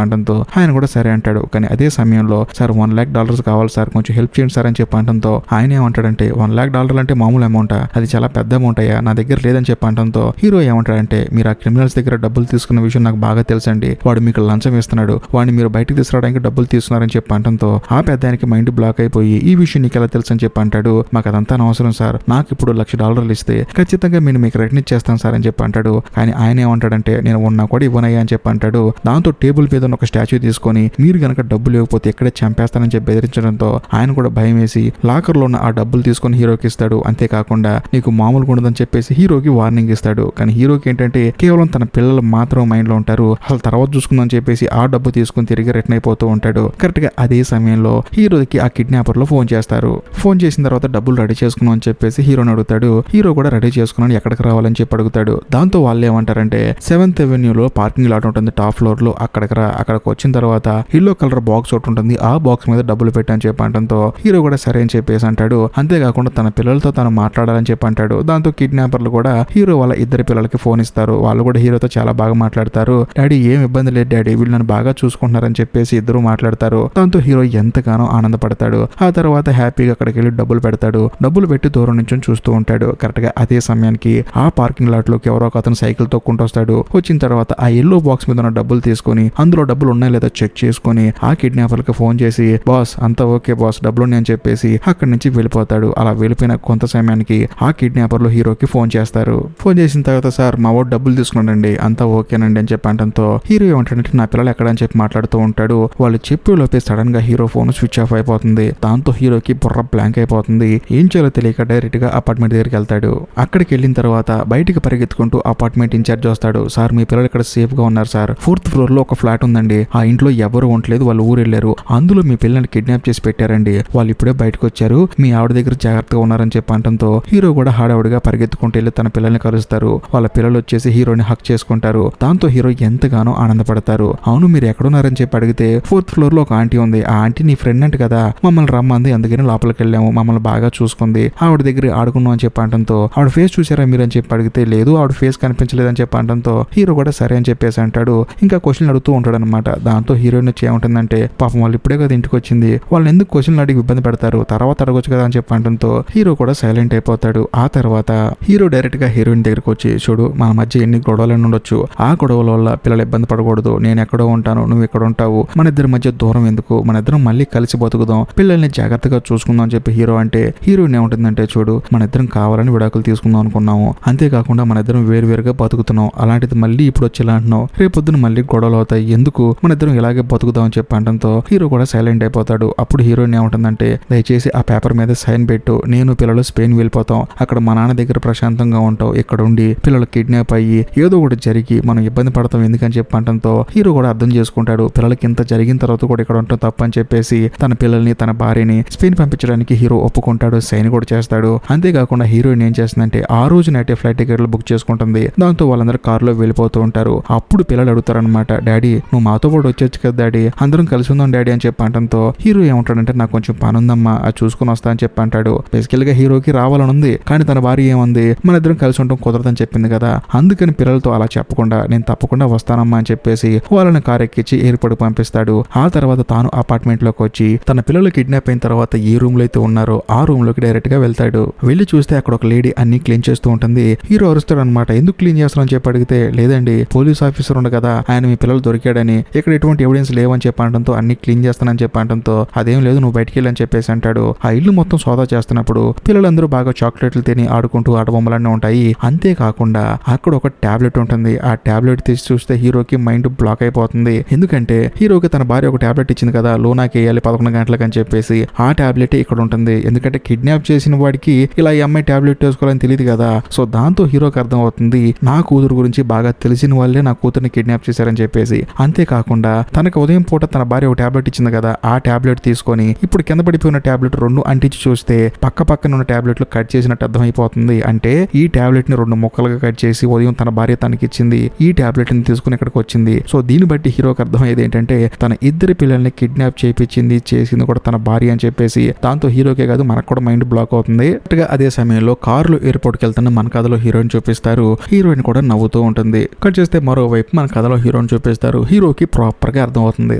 Speaker 1: అనడంతో ఆయన కూడా సరే అంటాడు. కానీ అదే సమయంలో సార్ $1,00,000 కావాలి సార్, కొంచెం హెల్ప్ చేయండి సార్ అని చెప్పి అనడంతో ఆయన ఏమంటాడంటే $1,00,000 అంటే మామూలు అమౌంట్, అది చాలా పెద్ద అమౌంట్ అయ్యా, నా దగ్గర లేదని చెప్పి అనడంతో హీరో ఏమంటాడంటే మీరు ఆ క్రిమినల్స్ దగ్గర డబ్బులు తీసుకున్న విషయం నాకు బాగా తెలుసండి, వాడు మీకు లంచం ఇస్తున్నాడు, వాడిని మీరు బయటకు తీసుకురావడానికి డబ్బులు తీసుకున్నారని చెప్పి అనడంతో ఆ పెద్దానికి మైండ్ బ్లాక్ అయిపోయి ఈ విషయం నీకు ఎలా తెలుసు అని చెప్పి అంటాడు. మాకు అదంతా అనవసరం సార్, నాకు ఇప్పుడు $1,00,000 ఇస్తే ఖచ్చితంగా నేను మీకు రిటర్న్ ఇచ్చేస్తాను సార్ అని చెప్పి అంటాడు. కానీ ఆయన ఏమంటాడంటే నేను ఉన్నా కూడా ఇవ్వనయ్యా అని చెప్పి అంటాడు. దాంతో టేబుల్ మీద ఒక స్టాచ్యూ తీసుకొని మీరు గనక డబ్బులు ఇవ్వకపోతే ఎక్కడే చంపేస్తానని చెప్పి బెదిరించడంతో ఆయన కూడా భయం వేసి లాకర్ లో ఉన్న ఆ డబ్బులు తీసుకొని హీరోకి ఇస్తాడు. అంతేకాకుండా నీకు మామూలుగా ఉండదని చెప్పేసి హీరోకి వార్నింగ్ ఇస్తాడు. కానీ హీరోకి ఏంటంటే కేవలం తన పిల్లలు మాత్రం మైండ్ లో ఉంటారు, అసలు తర్వాత చూసుకుందని చెప్పేసి ఆ డబ్బు తీసుకుని తిరిగి రిటర్న్ అయిపోతూ ఉంటాడు. కరెక్ట్ గా అదే సమయంలో హీరోకి ఆ కిడ్నాపర్లు ఫోన్ చేస్తారు. ఫోన్ చేసిన తర్వాత డబ్బులు రెడీ చేసుకున్నాం అని చెప్పేసి హీరోని అడుగుతాడు. హీరో కూడా రెడీ చేసుకున్నాను, ఎక్కడికి రావాలని చెప్పి అడుగుతాడు. దాంతో వాళ్ళు ఏమంటారంటే 7th Avenue లో పార్కింగ్ లాట్ ఉంటుంది టాప్ ఫ్లోర్ లో, అక్కడికి రా, అక్కడికి వచ్చిన తర్వాత ఎల్లో కలర్ బాక్స్ ఒకటి ఉంటుంది, ఆ బాక్స్ మీద డబ్బులు పెట్టని చెప్పి అంటంతో హీరో కూడా సరే అని చెప్పేసి అంటాడు. అంతేకాకుండా తన పిల్లలతో తను మాట్లాడాలని చెప్పి అంటాడు. దాంతో కిడ్నాపర్లు కూడా హీరో వాళ్ళ ఇద్దరు పిల్లలకి ఫోన్ ఇస్తారు. వాళ్ళు కూడా హీరోతో చాలా బాగా మాట్లాడతారు. డాడీ ఏం ఇబ్బంది లేదు డాడీ, వీళ్ళు నన్ను బాగా చూసుకుంటున్నారని చెప్పేసి ఇద్దరు మాట్లాడతారు. దాంతో హీరో ఎంతగానో ఆనందపడతాడు. ఆ తర్వాత హ్యాపీగా అక్కడికి వెళ్ళి డబ్బులు పెడతాడు. డబ్బులు పెట్టి దూరం నుంచి చూస్తూ ఉంటాడు. కరెక్ట్ గా అదే సమయానికి ఆ పార్కింగ్ లాట్ లోకి ఎవరో ఒక అతను సైకిల్ తొక్కుంటూ వస్తాడు. వచ్చిన తర్వాత ఆ ఎల్లో బాక్స్ మీద ఉన్న డబ్బులు తీసుకొని అందులో డబ్బులు ఉన్నాయో లేదో చెక్ చేసుకొని ఆ కిడ్నాపర్కి ఫోన్ చేసి బాస్ అంతా ఓకే బాస్ డబ్బులు ఉన్నాయని చెప్పేసి అక్కడి నుంచి వెళ్ళిపోతాడు. అలా వెళ్ళిపోయిన కొంత సమయానికి ఆ కిడ్నాపర్లు హీరోకి ఫోన్ చేస్తారు. ఫోన్ చేసిన తర్వాత సార్ మా వాడు డబ్బులు తీసుకున్నాడండి, అంతా ఓకేనండి అని చెప్పి అంటంతో హీరో ఏమంటాడంటే నా పిల్లలు ఎక్కడ అని చెప్పి మాట్లాడుతూ ఉంటాడు. వాళ్ళు చెప్పే లోపే సడన్ గా హీరో ఫోన్ స్విచ్ ఆఫ్ అయిపోతుంది. దాంతో హీరోకి బుర్ర బ్లాంక్ అయిపోతుంది. ఏం చేయాలో తెలియక డైరెక్ట్ గా అపార్ట్మెంట్ దగ్గరికి వెళ్తాడు. అక్కడికి వెళ్ళిన తర్వాత బయటికి పరిగెత్తుకుంటూ అపార్ట్మెంట్ ఇన్ఛార్జ్ వస్తాడు. సార్ మీ పిల్లలు ఇక్కడ సేఫ్ గా ఉన్నారు సార్, 4th floor లో ఒక ఫ్లాట్ ఉందండి, ఆ ఇంట్లో ఎవరు ఉండలేదు, వాళ్ళు ఊరు వెళ్ళారు, అందులో మీ పిల్లల్ని కిడ్నాప్ చేసి పెట్టారండి, వాళ్ళు ఇప్పుడే బయటకు వచ్చారు, మీ ఆవిడ దగ్గర జాగ్రత్తగా ఉన్నారని చెప్పి అంటంతో హీరో కూడా హడావుడిగా పరిగెత్తుకుంటూ వెళ్ళి తన పిల్లల్ని కలుస్తారు. వాళ్ళ పిల్లలు వచ్చేసి హీరోని హక్ చేసుకుంటారు. దాంతో హీరో ఎంతగానో ఆనందపడతారు. అవును మీరు ఎక్కడున్నారని చెప్పి అడిగితే 4th floor లో ఒక ఆంటీ ఉంది, ఆ ఆంటీ నీ ఫ్రెండ్ అంట కదా, మమ్మల్ని రమ్మంది, అందుకని లోపలికి వెళ్ళాము, మమ్మల్ని బాగా చూసుకుంది, ఆవిడ దగ్గర ఆడుకున్నాం అని చెప్పి అంటంతో ఆవిడ ఫేస్ చూసారా మీరు అని చెప్పి అడిగితే లేదు ఆవిడ ఫేస్ కనిపించలేదని చెప్పి అంటంతో హీరో కూడా సరే అని చెప్పేసి అంటాడు. ఇంకా క్వశ్చన్లు అడుగుతూ ఉంటాడు అనమాట. దాంతో హీరోయిన్ వచ్చి ఏముంటుందంటే పాపం వాళ్ళు ఇప్పుడే కదా ఇంటికి వచ్చింది, వాళ్ళని ఎందుకు క్వశ్చన్లు అడిగి ఇబ్బంది పెడతారు, తర్వాత అడగొచ్చు కదా అని చెప్పి అంటంతో హీరో కూడా సైలెంట్ అయిపోతాడు. ఆ తర్వాత హీరో డైరెక్ట్ గా హీరోయిన్ దగ్గరకు వచ్చి చూడు మన మధ్య ఎన్ని గొడవలు ఉండొచ్చు, ఆ గొడవల వల్ల పిల్లలు ఇబ్బంది పడకూడదు, నేను ఎక్కడో ఉంటాను నువ్వు ఎక్కడ ఉంటావు, మన ఇద్దరి మధ్య దూరం ఎందుకు, మన ఇద్దరం మళ్ళీ కలిసి బతుకుదాం, పిల్లల్ని జాగ్రత్తగా చూసుకుందాం అని చెప్పి హీరో అంటే హీరోయిన్ ఏముంటుందంటే చూడు మన ఇద్దరం కావాలని విడాకులు తీసుకుందాం అనుకున్నాము, అంతేకాకుండా మన ఇద్దరం వేరువేరుగా బతుకుతున్నాం, అలాంటిది మళ్ళీ ఇప్పుడు వచ్చేలా అంటున్నావు, రేపొద్దున మళ్ళీ గొడవలు అవుతాయి, ఎందుకు మన ఇద్దరం ఇలాగే బతుకుదాం అని చెప్పి అంటంతో హీరో కూడా సైలెంట్ అయిపోతాడు. అప్పుడు హీరోయిన్ ఏముంటుందంటే దయచేసి ఆ పేపర్ మీద సైన్ పెట్టు, నేను పిల్లలు స్పెయిన్ వెళ్ళిపోతాం, అక్కడ మా నాన్న దగ్గర ప్రశాంతంగా ఉంటావు, ఇక్కడ ఉండి పిల్లలు కిడ్నాప్ అయ్యి ఏదో ఒకటి జరిగి మనం ఇబ్బంది పడతాం ఎందుకని చెప్పి అంటంతో హీరో కూడా అర్థం చేసుకుంటాడు. పిల్లలకి ఇంత జరిగిన తర్వాత కూడా ఇక్కడ ఉంటాం తప్పు అని చెప్పేసి తన పిల్లల్ని తన భార్యని స్పెయిన్ పంపించడానికి హీరో ఒప్పుకుంటాడు, సైన్ కూడా చేస్తాడు. అంతేకాకుండా హీరోయిన్ ఏం చేస్తుందంటే ఆ రోజు నైట్ ఫ్లైట్ టికెట్లు బుక్ చేసుకుంటుంది. దాంతో వాళ్ళందరూ కారులో వెళ్ళిపోతూ ఉంటారు. అప్పుడు పిల్లలు అడుగుతారనమాట, డాడీ నువ్వు మాతో పాటు వచ్చేచ్చు కదా డాడీ, అందరం కలిసి ఉందాం డాడీ అని చెప్పి అంటంతో హీరో ఏమంటాడంటే నాకు కొంచెం పని ఉందమ్మా అది చూసుకుని వస్తా అని చెప్పి అంటాడు. బేసికల్ గా హీరోకి రావాలని ఉంది, కానీ తన భార్య ఏముంది మన ఇద్దరం కలిసి ఉంటాం కుదరదని చెప్పింది కదా, అందుకని పిల్లలతో అలా చెప్పకుండా నేను తప్పకుండా వస్తానమ్మా అని చెప్పేసి వాళ్ళని కారు ఎక్కించి ఎయిర్పోర్ట్ పంపిస్తాడు. ఆ తర్వాత తాను అపార్ట్మెంట్ లోకి వచ్చి తన పిల్లలు కిడ్నాప్ అయిన తర్వాత ఏ రూమ్ లో అయితే ఉన్నారో ఆ రూమ్ లోకి డైరెక్ట్ గా వెళ్తాడు. వెళ్ళి చూస్తే అక్కడ ఒక లేడీ అన్ని క్లీన్ చేస్తూ ఉంటుంది. హీరో అరుస్తాడు అనమాట, ఎందుకు క్లీన్ చేస్తారని చెప్పి అడిగితే లేదండి పోలీస్ ఆఫీసర్ ఉండ కదా ఆయన మీ పిల్లలు దొరికాడని, ఇక్కడ ఎటువంటి ఎవిడెన్స్ లేవని చెప్పి అనడంతో అన్ని క్లీన్ చేస్తానని చెప్పి అనడంతో అదేం లేదు నువ్వు బయటికి వెళ్ళని చెప్పేసి అంటాడు. ఆ ఇల్లు మొత్తం సోదా చేస్తున్నప్పుడు పిల్లలందరూ బాగా చాక్లెట్లు తిని ఆడుకుంటూ ఆటబొమ్మలన్నీ ఉంటాయి. అంతేకాకుండా అక్కడ ఒక టాబ్లెట్ ఉంటుంది. ఆ టాబ్లెట్ తీసి చూస్తే హీరోకి మైండ్ బ్లాక్ అయిపోతుంది. ఎందుకంటే హీరోకి తన భార్య ఒక టాబ్లెట్ ఇచ్చింది కదా లోనాకి వేయాలి 11 గంటలకు అని చెప్పేసి, ఆ టాబ్లెట్ ఇక్కడ ఉంటుంది. ఎందుకంటే కిడ్నాప్ చేసిన వాడికి ఇలా ఈ అమ్మాయి టాబ్లెట్ వేసుకోవాలని తెలియదు కదా. సో దాంతో హీరోకి అర్థం అవుతుంది నా కూతురు గురించి బాగా తెలిసిన వాళ్ళే నా కూతుర్ని కిడ్నాప్ చేశారని చెప్పేసి. అంతేకాకుండా తనకు ఉదయం పూట తన భార్య ఒక టాబ్లెట్ ఇచ్చింది కదా ఆ టాబ్లెట్ తీసుకొని ఇప్పుడు కింద పడిపోయిన టాబ్లెట్ 2 అంటించి చూస్తే పక్క పక్కన ఉన్న టాబ్లెట్లు కట్ చేసినట్టు అర్థమైపోతుంది. అంటే ఈ టాబ్లెట్ ని 2 ముక్కలుగా కట్ చేసి ఉదయం తన భార్య తనకి ఇచ్చింది, ఈ టాబ్లెట్ ని తీసుకుని ఇక్కడికి వచ్చింది. సో దీన్ని బట్టి హీరోకి అర్థమయ్యేది ఏంటంటే తన ఇద్దరు పిల్లల్ని కిడ్నాప్ చేయించింది చేసింది కూడా తన భార్య అని చెప్పేసి. దాంతో హీరోకే కాదు మనకు కూడా మైండ్ బ్లాక్ అవుతుంది. అదే సమయంలో కారులో ఎయిర్పోర్ట్ కి వెళ్తున్న మన కథలో హీరోయిన్ చూపిస్తారు. హీరోయిన్ కూడా నవ్వుతూ అవుతూ ఉంటుంది. కట్ చేస్తే మరోవైపు మన కథలో హీరోని చూపిస్తారు. హీరోకి ప్రాపర్ గా అర్థం అవుతుంది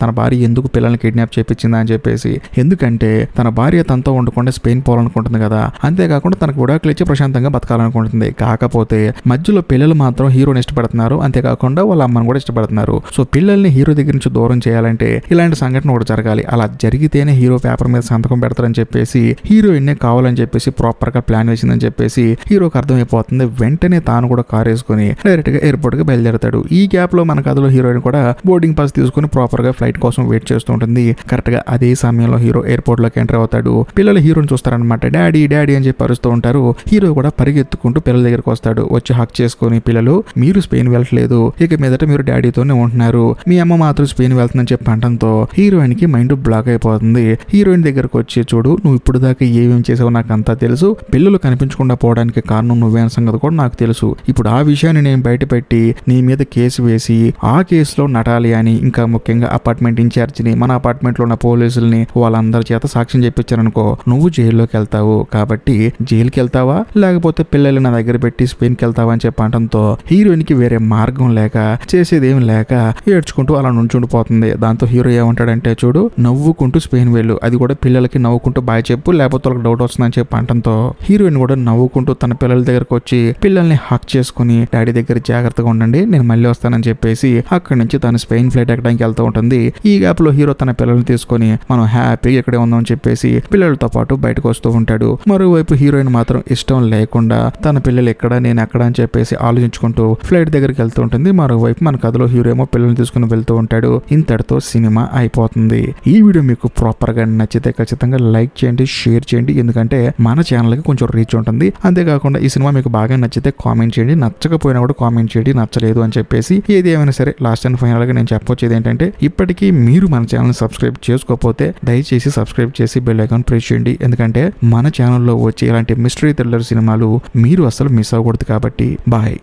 Speaker 1: తన భార్య ఎందుకు పిల్లల్ని కిడ్నాప్ చేపించిందా అని చెప్పేసి. ఎందుకంటే తన భార్య తనతో ఉండకుండా స్పెయిన్ పోవాలనుకుంటుంది కదా, అంతేకాకుండా తనకు విడాకులు ఇచ్చి ప్రశాంతంగా బతకాలనుకుంటుంది. కాకపోతే మధ్యలో పిల్లలు మాత్రం హీరోని ఇష్టపడుతున్నారు, అంతేకాకుండా వాళ్ళ అమ్మని కూడా ఇష్టపడుతున్నారు. సో పిల్లల్ని హీరో దగ్గర నుంచి దూరం చేయాలంటే ఇలాంటి సంఘటన ఒకటి జరగాలి, అలా జరిగితేనే హీరో పేపర్ మీద సంతకం పెడతారని చెప్పేసి హీరోయిన్నే కావాలని చెప్పేసి ప్రాపర్ గా ప్లాన్ వేసిందని చెప్పేసి హీరోకి అర్థమైపోతుంది. వెంటనే తాను కూడా కార్ వేసుకుని డైరెక్ట్ గా ఎయిర్పోర్ట్ కి బయలుదేరతాడు. ఈ గ్యాప్ లో మన కథలో హీరోయిన్ కూడా బోర్డింగ్ పాస్ తీసుకుని ప్రాపర్ గా ఫ్లైట్ కోసం వెయిట్ చేస్తూ ఉంటుంది. కరెక్ట్ గా అదే సమయంలో హీరో ఎయిర్పోర్ట్ లోకి ఎంటర్ అవుతాడు. పిల్లలు హీరోని చూస్తారనమాట. డాడీ డాడీ అని చెప్పి అరుస్తూ ఉంటారు. హీరో కూడా పరిగెత్తుకుంటూ పిల్లల దగ్గరకు వస్తాడు. వచ్చి హక్ చేసుకుని, పిల్లలు మీరు స్పెయిన్ వెళ్ళట్లేదు, ఇక మీదట మీరు డాడీతోనే ఉంటున్నారు, మీ అమ్మ మాత్రం స్పెయిన్ వెళ్తుందని చెప్పి అంటంతో హీరోయిన్ కి మైండ్ బ్లాక్ అయిపోతుంది. హీరోయిన్ దగ్గరకు వచ్చి, చూడు నువ్వు ఇప్పుడు దాకా ఏమేం చేసావో నాకు అంతా తెలుసు, పిల్లలు కనిపించకుండా పోవడానికి కారణం నువ్వే అన్న సంగతి కూడా నాకు తెలుసు. ఇప్పుడు ఆ విషయాన్ని నేను బయట పెట్టి నీ మీద కేసు వేసి ఆ కేసులో నటాలియాని, ఇంకా ముఖ్యంగా అపార్ట్మెంట్ ఇన్ఛార్జిని, మన అపార్ట్మెంట్ లో ఉన్న పోలీసుల్ని వాళ్ళందరి చేత సాక్ష్యం చెప్పించారనుకో నువ్వు జైల్లోకి వెళ్తావు. కాబట్టి జైలుకి వెళ్తావా లేకపోతే పిల్లలు నా దగ్గర పెట్టి స్పెయిన్ కి వెళ్తావా అని చెప్పడంతో హీరోయిన్ కి వేరే మార్గం లేక చేసేదేం లేక ఏడ్చుకుంటూ అలా నుంచుండిపోతుంది. దాంతో హీరో ఏమంటాడంటే, చూడు నవ్వుకుంటూ స్పెయిన్ వెళ్ళు, అది కూడా పిల్లలకి నవ్వుకుంటూ బాయ్ చెప్పు, లేకపోతే వాళ్ళకి డౌట్ వస్తుందని చెప్పి అంటంతో హీరోయిన్ కూడా నవ్వుకుంటూ తన పిల్లల దగ్గరకు వచ్చి పిల్లల్ని హక్ చేసుకుని, డాడీ దగ్గర జాగ్రత్తగా ఉండండి నేను మళ్ళీ వస్తానని చెప్పేసి అక్కడి నుంచి తను స్పెయిన్ ఫ్లైట్ ఎక్కడానికి వెళ్తూ ఉంటుంది. ఈ గ్యాప్ లో హీరో తన పిల్లల్ని తీసుకొని మనం హ్యాపీగా ఇక్కడే ఉందామని చెప్పేసి పిల్లలతో పాటు బయటకు వస్తూ ఉంటాడు. మరోవైపు హీరోయిన్ మాత్రం ఇష్టం లేకుండా తన పిల్లలు ఎక్కడ నేను ఎక్కడ అని చెప్పేసి ఆలోచించుకుంటూ ఫ్లైట్ దగ్గరికి వెళ్తూ ఉంటుంది. మరోవైపు మన కథలో హీరో ఏమో పిల్లల్ని తీసుకుని వెళ్తూ ఉంటాడు. ఇంతటితో సినిమా అయిపోతుంది. ఈ వీడియో మీకు ప్రాపర్ గా నచ్చితే ఖచ్చితంగా లైక్ చేయండి, షేర్ చేయండి, ఎందుకంటే మన ఛానల్ కి కొంచెం రీచ్ ఉంటుంది. అంతేకాకుండా ఈ సినిమా మీకు బాగా నచ్చితే కామెంట్ చేయండి, నచ్చకపోయినా కూడా కామెంట్ చేయండి నచ్చలేదు అని చెప్పేసి. ఏది ఏమైనా సరే లాస్ట్ అండ్ ఫైనల్ గా నేను చెప్పొచ్చేది ఏంటంటే, ఇప్పటికీ మీరు మన ఛానల్ సబ్స్క్రైబ్ చేసుకోకపోతే దయచేసి సబ్స్క్రైబ్ చేసి బెల్ ఐకాన్ ప్రెస్ చేయండి, ఎందుకంటే మన ఛానల్లో వచ్చే ఇలాంటి మిస్టరీ థ్రిల్లర్ సినిమాలు మీరు అసలు మిస్ అవ్వకూడదు. కాబట్టి బాయ్.